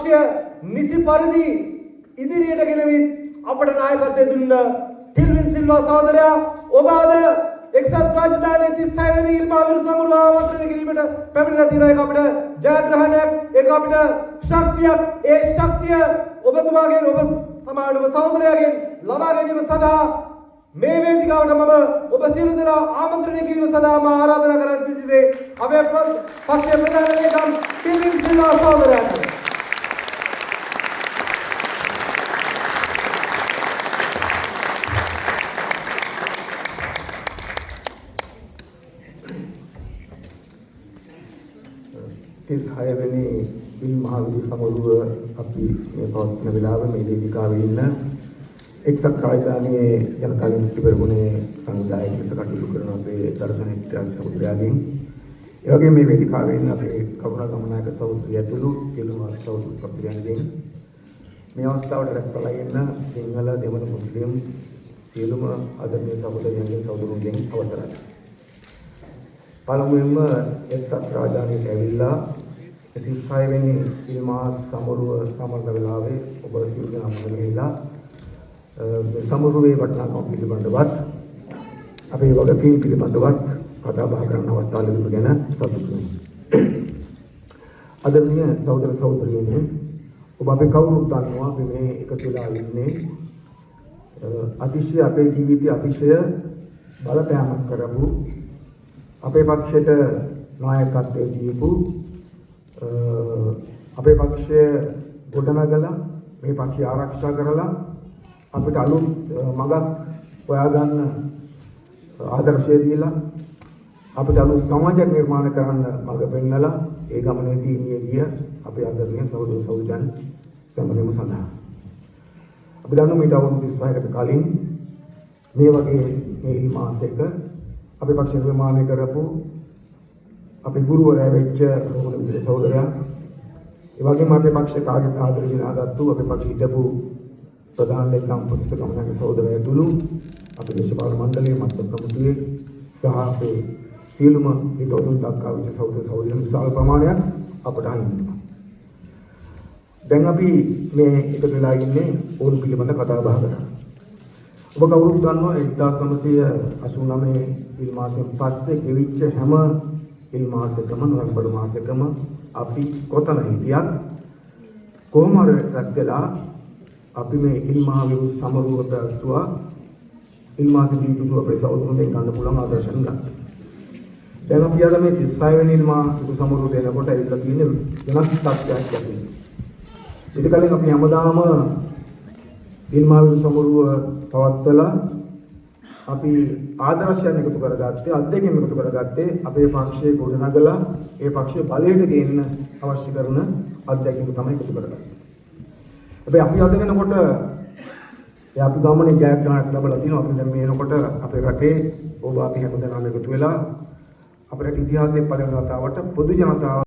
පක්ෂය නිසි පරිදි ඉදිරියට ගෙනවිත් අපට නායකත්වය දුන්න ටිල්වින් සිල්වා සහෝදරයා ඔබ අද එක්සත් රාජධානියේ 36 වෙනි ඉල්මා විරු සමරුව ආමන්ත්‍රණය කිරීමට පැමිණලා තියෙනවා. ඒක අපිට ජයග්‍රහණයක්, ඒක අපිට ශක්තියක්. ඒ ශක්තිය ඔබතුමාගෙන් ඔබ සමාජ සහෝදරයාගෙන් ලබා ගැනීම සඳහා මේ වේදිකාවට මම ඔබ සියලු දෙනා ආමන්ත්‍රණය කිරීම සඳහා මා ආරාධනා කරන්න සිටින්නේ අපේ පක්ෂයේ ප්‍රධාන ලේකම් ටිල්වින් සිල්වා සහෝදරයාට. इस 6 වෙනි ඉල් මහවිදු සමරුව අපි මේ පවත්වන වෙලාවේ මේ වේදිකාවේ ඉන්න එක්සත් රාජධානියේ ජනතා විමුක්ති පෙරමුණේ සංවිධායක ලෙස කටයුතු කරන අපේ දර්ශනික සහෝදරයන්ගෙන් ඒ වගේම මේ වේදිකාවේ ඉන්න අපේ කවුරු ගමනායක සහෝදරිය ඇතුළු සියලුම සහෝදරයන්ගෙන් මේ අවස්ථාවට රැස්වලා ඉන්න සිංහල දෙමළ මුස්ලිම් සියලුම ආදරණීය සහෝදරයන්ගෙන් සහෝදරුන්ගෙන් අවසරයි. පළමුවෙන්ම එක්සත් රාජධානියට ඇවිල්ලා 36 වෙනි ඉල්මා සමරුව සමරන වෙලාවේ ඔබ සියලු දෙනාම ගිහිලා මේ සමරුවේ වටිනාකම පිළිබඳවත් අපේ වගකීම් පිළිබඳවත් කතා බහ කරන අවස්ථාව ලැබුණ ගැන සතුටු වෙනවා. ආදරණීය සහෝදර සහෝදරියනි, ඔබ අපේ කවුරුත් දන්නවා අපි මේ එකතු වෙලා ඉන්නේ අතිශය අපේ ජීවිතයේ අතිශය බලපෑමක් කරපු අපේ පක්ෂයට නායකත්වයේ දීපු අපේ පක්ෂය ගොඩනගලා මේ පක්ෂය ආරක්ෂා කරලා අපිට අලුත් මඟක් හොයාගන්න ආදර්ශය දීලා අපිට අලුත් සමාජයක් නිර්මාණය කරන්න මඟ පෙන්නලා ඒ ගමනේදී ගිය අපේ ආදරණීය සහෝදර සහෝදරයන් සම්මතම සඳහා අපි දන්නවා මීට අවුරුදු 36කට කලින් මේ වගේ මේ මාසයක අපේ පක්ෂ නිර්මාණය කරපු අපේ ගුරුවරයා වෙච්ච රෝහණ විදුලි සහෝදරයා, ඒ වගේම අපේ පක්ෂ කාර්ය ආදරයෙන් ආගත්තු අපේ පක්ෂ හිටපු ප්‍රධාන ලේකම් පොලිස් ගමනායක සහෝදරයා ඇතුළු අපේ දේශපාලන මණ්ඩලයේ මත් ප්‍රමුඛයේ සහ අපේ සියලුම හිතවතුන් දක්වා විශේෂ සහෝදර සහෝදරියන් විශාල ප්‍රමාණයක් අපට අහිමිවෙනවා. දැන් අපි මේ එකතු වෙලා ඉන්නේ ඕන පිළිබඳ කතා බහ කරලා. ඔබ කවුරුත් දන්නවා 1989 ඉල් මාසෙන් පස්සේ ගෙවිච්ච හැම ඉල් මාසෙකම නොවැම්බර් මාසෙකම අපි කොතන හිටියත් කොහොම හරි රැස් වෙලා අපි මේ ඉල් මහ විරු සමරුව පැවැත්වුවා. ඉල් මාසෙදී දුටු අපේ සහෝදරුන්ගෙන් ගන්න පුළුවන් ආදර්ශන ගන්න. දැන් අපි අද මේ 36 වෙනි ඉල් මහ විරු සමරුව දෙනකොට ඇවිල්ලා තියෙන්නේ වෙනස් තත්ත්වයක් යටින්. ඊට කලින් අපි හැමදාම ඉල් මහ විරු සමරුව පවත්වලා අපි ආදර්ශයන් එකතු කරගත්තේ, අධ්‍යයනය එකතු කරගත්තේ අපේ පක්ෂයේ ගොඩනගලා ඒ පක්ෂයේ බලයට ගේන්න අවශ්‍ය කරන අධ්‍යයනය තමයි එකතු කරගත්තේ. හැබැයි අපි අද වෙනකොට ඒ අපි ගමනේ ජයග්‍රහණයක් ලැබලා තිනවා. අපි දැන් මේ වෙනකොට අපේ රටේ ඔබ අපි හැමදෙනාම එකතු වෙලා අපේ ඉතිහාසයේ පළවෙනි වතාවට පොදු ජනතාව